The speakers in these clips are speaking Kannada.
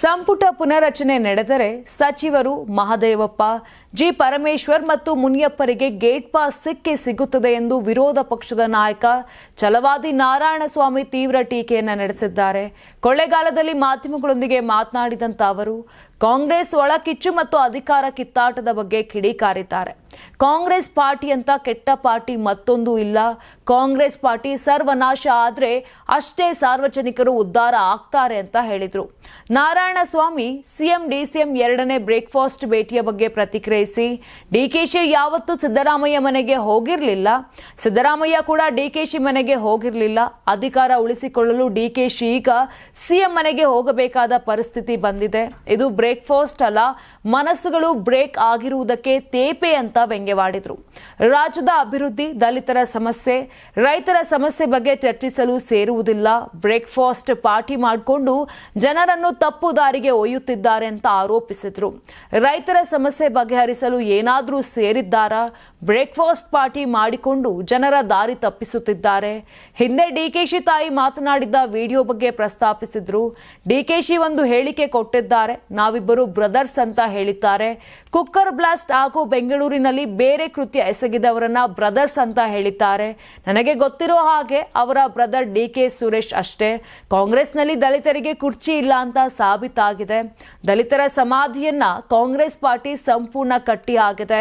ಸಂಪುಟ ಪುನರಚನೆ ನಡೆದರೆ ಸಚಿವರು ಮಹದೇವಪ್ಪ, ಜಿ ಪರಮೇಶ್ವರ್ ಮತ್ತು ಮುನಿಯಪ್ಪರಿಗೆ ಗೇಟ್ ಪಾಸ್ ಸಿಗುತ್ತದೆ ಎಂದು ವಿರೋಧ ಪಕ್ಷದ ನಾಯಕ ಛಲವಾದಿ ನಾರಾಯಣಸ್ವಾಮಿ ತೀವ್ರ ಟೀಕೆಯನ್ನು ನಡೆಸಿದ್ದಾರೆ. ಕೊಳ್ಳೆಗಾಲದಲ್ಲಿ ಮಾಧ್ಯಮಗಳೊಂದಿಗೆ ಮಾತನಾಡಿದಂತ ಅವರು ಕಾಂಗ್ರೆಸ್ ಒಳಕಿಚ್ಚು ಮತ್ತು ಅಧಿಕಾರ ಕಿತ್ತಾಟದ ಬಗ್ಗೆ ಕಿಡಿಕಾರಿದ್ದಾರೆ. ಕಾಂಗ್ರೆಸ್ ಪಾರ್ಟಿ ಅಂತ ಕೆಟ್ಟ ಪಾರ್ಟಿ ಮತ್ತೊಂದು ಇಲ್ಲ. ಕಾಂಗ್ರೆಸ್ ಪಾರ್ಟಿ ಸರ್ವನಾಶ ಆದ್ರೆ ಅಷ್ಟೇ ಸಾರ್ವಜನಿಕರು ಉದ್ಧಾರ ಆಗ್ತಾರೆ ಅಂತ ಹೇಳಿದ್ರು. ನಾರಾಯಣಸ್ವಾಮಿ ಸಿಎಂ ಡಿಸಿಎಂ ಎರಡನೇ ಬ್ರೇಕ್ಫಾಸ್ಟ್ ಭೇಟಿಯ ಬಗ್ಗೆ ಪ್ರತಿಕ್ರಿಯಿಸಿ, ಡಿಕೆಶಿ ಯಾವತ್ತೂ ಸಿದ್ದರಾಮಯ್ಯ ಮನೆಗೆ ಹೋಗಿರಲಿಲ್ಲ, ಸಿದ್ದರಾಮಯ್ಯ ಕೂಡ ಡಿಕೆಶಿ ಮನೆಗೆ ಹೋಗಿರಲಿಲ್ಲ. ಅಧಿಕಾರ ಉಳಿಸಿಕೊಳ್ಳಲು ಡಿಕೆಶಿ ಈಗ ಸಿಎಂ ಮನೆಗೆ ಹೋಗಬೇಕಾದ ಪರಿಸ್ಥಿತಿ ಬಂದಿದೆ. ಇದು ಬ್ರೇಕ್ಫಾಸ್ಟ್ ಅಲ್ಲ, ಮನಸ್ಸುಗಳು ಬ್ರೇಕ್ ಆಗಿರುವುದಕ್ಕೆ ತೇಪೆ ಅಂತ ವ್ಯಂಗ್ಯವಾಡಿದ್ರು. ರಾಜ್ಯದ ಅಭಿವೃದ್ಧಿ, ದಲಿತರ ಸಮಸ್ಯೆ, ರೈತರ ಸಮಸ್ಯೆ ಬಗ್ಗೆ ಚರ್ಚಿಸಲು ಸೇರುವುದಿಲ್ಲ. ಬ್ರೇಕ್ಫಾಸ್ಟ್ ಪಾರ್ಟಿ ಮಾಡಿಕೊಂಡು ಜನರನ್ನು ತಪ್ಪು ದಾರಿಗೆ ಒಯ್ಯುತ್ತಿದ್ದಾರೆ ಅಂತ ಆರೋಪಿಸಿದ್ರು. ರೈತರ ಸಮಸ್ಯೆ ಬಗೆಹರಿಸಲು ಏನಾದರೂ ಸೇರಿದ್ದಾರಾ? ಬ್ರೇಕ್ಫಾಸ್ಟ್ ಪಾರ್ಟಿ ಮಾಡಿಕೊಂಡು ಜನರ ದಾರಿ ತಪ್ಪಿಸುತ್ತಿದ್ದಾರೆ. ಹಿಂದೆ ಡಿಕೆಶಿ ತಾಯಿ ಮಾತನಾಡಿದ್ದ ವಿಡಿಯೋ ಬಗ್ಗೆ ಪ್ರಸ್ತಾಪಿಸಿದ್ರು. ಡಿಕೆಶಿ ಒಂದು ಹೇಳಿಕೆ ಕೊಟ್ಟಿದ್ದಾರೆ, ನಾವಿಬ್ಬರು ಬ್ರದರ್ಸ್ ಅಂತ ಹೇಳಿದ್ದಾರೆ. ಕುಕ್ಕರ್ ಬ್ಲಾಸ್ಟ್ ಹಾಗೂ ಬೆಂಗಳೂರಿನಲ್ಲಿ ಬೇರೆ ಕೃತ್ಯ ಎಸಗಿದವರನ್ನ ಬ್ರದರ್ಸ್ ಅಂತ ಹೇಳಿದ್ದಾರೆ. ನನಗೆ ಗೊತ್ತಿರೋ ಹಾಗೆ ಅವರ ಬ್ರದರ್ ಡಿಕೆ ಸುರೇಶ್ ಅಷ್ಟೇ. ಕಾಂಗ್ರೆಸ್ನಲ್ಲಿ ದಲಿತರಿಗೆ ಕುರ್ಚಿ ಇಲ್ಲ ಅಂತ ಸಾಬೀತಾಗಿದೆ. ದಲಿತರ ಸಮಾಧಿಯನ್ನ ಕಾಂಗ್ರೆಸ್ ಪಾರ್ಟಿ ಸಂಪೂರ್ಣ ಕಟ್ಟಿ ಆಗಿದೆ.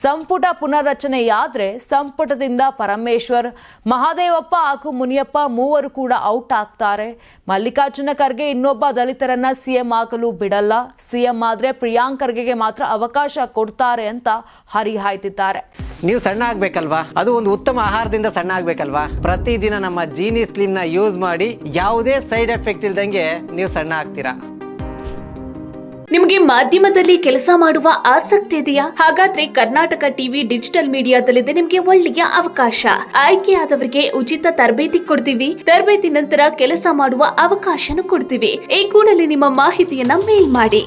ಸಂಪುಟ ಪುನರ್ರಚನೆಯಾದ್ರೆ ಸಂಪುಟದಿಂದ ಪರಮೇಶ್ವರ್, ಮಹದೇವಪ್ಪ ಹಾಗೂ ಮುನಿಯಪ್ಪ ಮೂವರು ಕೂಡ ಔಟ್ ಆಗ್ತಾರೆ. ಮಲ್ಲಿಕಾರ್ಜುನ ಖರ್ಗೆ ಇನ್ನೊಬ್ಬ ದಲಿತರನ್ನ ಸಿಎಂ ಆಗಲು ಬಿಡಲ್ಲ. ಸಿಎಂ ಆದ್ರೆ ಪ್ರಿಯಾಂಕ್ ಖರ್ಗೆಗೆ ಮಾತ್ರ ಅವಕಾಶ ಕೊಡ್ತಾರೆ ಅಂತ ಹರಿಹಾಯ್ತಿದ್ದಾರೆ. ನೀವು ಸಣ್ಣ ಆಗ್ಬೇಕಲ್ವಾ? ಅದು ಒಂದು ಉತ್ತಮ ಆಹಾರದಿಂದ ಸಣ್ಣ ಆಗ್ಬೇಕಲ್ವಾ? ಪ್ರತಿದಿನ ನಮ್ಮ ಜೀನಿ ಸ್ಲಿಮ್ ನ ಯೂಸ್ ಮಾಡಿ ಯಾವುದೇ ಸೈಡ್ ಎಫೆಕ್ಟ್ ಇಲ್ದಂಗೆ ನೀವು ಸಣ್ಣ ಆಗ್ತೀರಾ. ನಿಮಗೆ ಮಾಧ್ಯಮದಲ್ಲಿ ಕೆಲಸ ಮಾಡುವ ಆಸಕ್ತಿ ಇದೆಯಾ? ಹಾಗಾದ್ರೆ ಕರ್ನಾಟಕ ಟಿವಿ ಡಿಜಿಟಲ್ ಮೀಡಿಯಾದಲ್ಲಿದೆ ನಿಮಗೆ ಒಳ್ಳೆಯ ಅವಕಾಶ. ಆಯ್ಕೆಯಾದವರಿಗೆ ಉಚಿತ ತರಬೇತಿ ಕೊಡ್ತೀವಿ. ತರಬೇತಿ ನಂತರ ಕೆಲಸ ಮಾಡುವ ಅವಕಾಶನೂ ಕೊಡ್ತೀವಿ. ಈ ಕೂಡಲೇ ನಿಮ್ಮ ಮಾಹಿತಿಯನ್ನ ಮೇಲ್ ಮಾಡಿ.